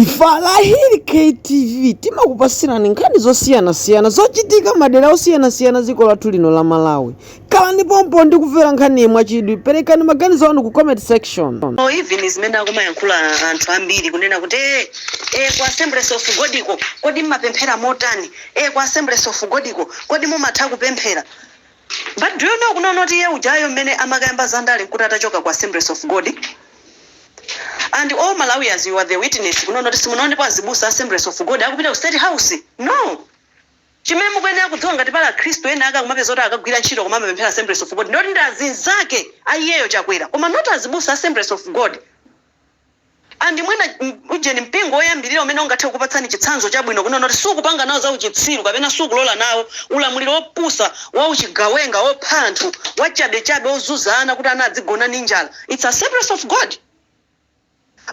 Falahiri KTV timakupasirani nkhani zosiyana-siyana zochitika madera osiyana-siyana dziko lathu lino la Malawi. Kala ndipompo ndikumvera nkhani mwachidwi, perekani maganizo anu ku comment section. Even zimene akumayankhula anthu ambiri kunena kuti ku Assemblies of God kodi mumapemphera motani, ku Assemblies of God kodi mumatha kupemphera. But do you know kunono kuti ujayo mmene amakayamba zandale kuti atachoka ku Assemblies of God? And all Malawians, you are the witness. You know, not Simon Zibusa Assemblies of God. I will be the State House. No. Chimemu kwenda kutonga tipala Kristo ena aga kumapezota akagwira ntchito kumama pemphera Assemblies of God. Ndoti ndazinzake ayiyeyo chakwera. Koma not Zibusa Assemblies of God. And mwena ujeni mpingo oyambirira umene ungathe kupatsani chitsanzo chabwino kuno not sukupanga nawo za uchitsiru kapena sukulola nawo ulamuliro opusa wa uchigawenga ophanthu wachabe ozuzana kuti anadzigona ninjala. It's Assemblies of God.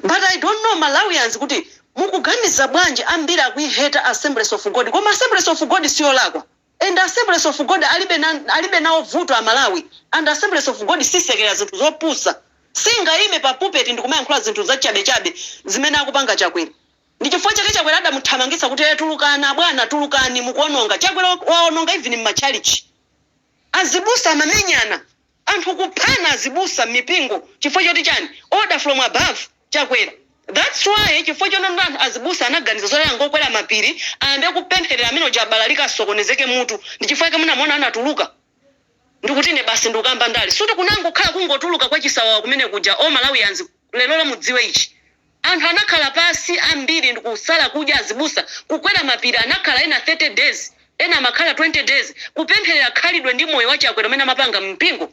But I don't know Malawians kuti mukuganiza bwanji ambiri akuiheta Assemblies of God. Koma Assemblies of God siyo lakwa. And Assemblies of God alibe nawo vuto a Malawi. And Assemblies of God sisekera zinthu zopusa. Singa ime pa pulpit ndikumayankhula zinthu zachabe zimene akupanga chakwera. Ndi chifukwa chake chakwera adamuthamangisa kuti tulukana bwana tulukani mukuononga. Chakwera waononga even m'machalichi. Azibusa amamenyana. Anthu kuphana azibusa mipingo. Chifukwa choti chani? Order from above. Chakwera. That's why chifukwa chonono azibusa anaganiza zola ngokwera mapiri ande kupempherera amene jabalalika sokonezeke mutu ndi chifukwa chake munamuona anatuluka ndikuti ne basi ndukamba ndali suti kunango khala kungotuluka kwa chisawawa kumene kuja o Malawians lero mudziwe ichi anthu anakhala pasi ambiri ndikusala kudya azibusa kukwera mapiri anakhala ena 30 days ena makhala 20 days kupempherera khalidwe ndi moyo wa Chakwera amene amapanga mpingo.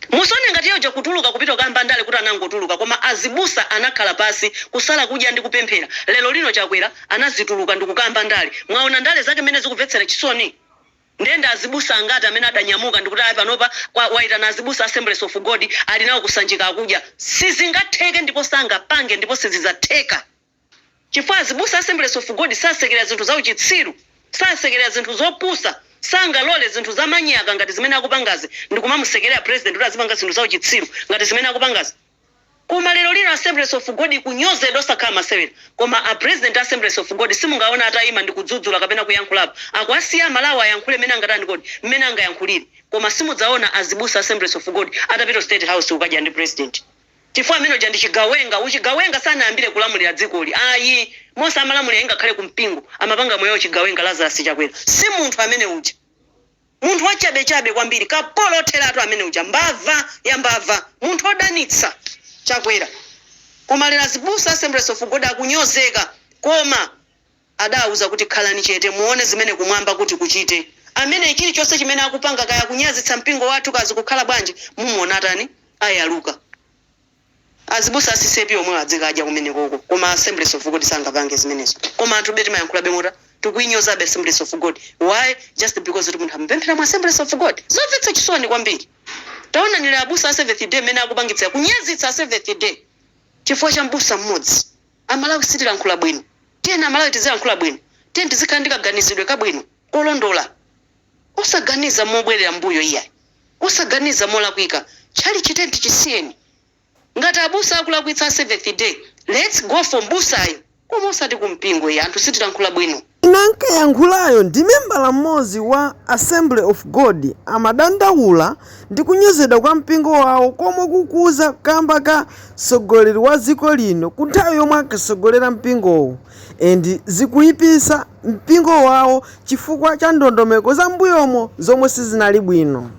Musone ngati yoja kutuluka kupita kamba ndale kuti anangotuluka koma azibusa anakhala pasi kusala kudya ndi kupemphera. Lero lino Chakwera anazituluka ndi kukamba ndale. Mwaona ndale zake mene zikuvetsera chisoni. Ndenda azibusa angati amene adanyamuka ndikuti ayi panopa waita na azibusa Assemblies of God ali nawo kusanjika akudya. Sizingatheke ndipo sangapange ndipo sizizatheka. Chifukwa azibusa Assemblies of God sasekera zinthu za uchitsiru, sasekera zinthu zopusa. Sanga lole zinthu zamanyaka ngati zimene akupangazi ndikumamusekerera president kuti azipanga zinthu za uchitsiru ngati zimene akupangazi. Koma lero lino Assemblies of God kunyozedwa osakhala masewera. Koma a president Assemblies of God simungaona atayima ndikudzudzula kapena kuyankhulapo. Akuasiya Malawi ayankhule mene angatani kodi mene angayankhulire. Koma simudzaona azibusa Assemblies of God atapita State House ukadya ndi president. Chifukwa amene uja ndi chigawenga uchigawenga sana ambire kulamulira dzikoli. Ayi Mose amalamulira ingakhale kumpingo amapanga moyo chigawenga Lazarus Chakwera. Si munthu amene uja. Munthu wachabe kwambiri kapolo theratu amene uja mbava ya mbava munthu odanitsa Chakwera. Koma lero azibusa Assemblies of God akunyozeka koma adauza kuti khalani chete muone zimene kumwamba kuti kuchite. Amene chili chonse chimene akupanga kaya kunyazitsa mpingo wathu kazi kukhala bwanji mumuona tani ayaluka. Azibusa asisepi omwe adzikadya kumene koko koma Assemblies of God sangapange zimenezo. Koma anthu beti mayankhula bemota tukuinyoza be Assemblies of God. Why? Just because kuti munthu amupemphera mu Assemblies of God. Zomvetsa chisoni kwambiri. Taona nile abusa 7th day mene akupangitsa kunyazitsa 7th day. Chifukwa cha mbusa mmodzi. Amalawi sitilankhula bwino. Tena Amalawi tizilankhula bwino. Tena tizikandika ganizidwe kabwino. Kolondola. Osaganiza mobwerera mbuyo iya. Osaganiza molakwika. Chali chitenti chisiyeni. Ngati abusa akulakwitsa 7th day. Let's go for mbusayo. Koma osati kumpingo ya anthu sitilankhula bwino. Nanka yankhulayo ndi membala mmodzi wa Assembly of God amadandaula ndi kunyozedwa kwa mpingo wawo komwe kukuza kamba ka sogoleri wa dziko lino ku nthawi yomwe akasogolera mpingowo and zikuyipisa mpingo wawo chifukwa cha ndondomeko za mbuyomo zomwe sizinali bwino.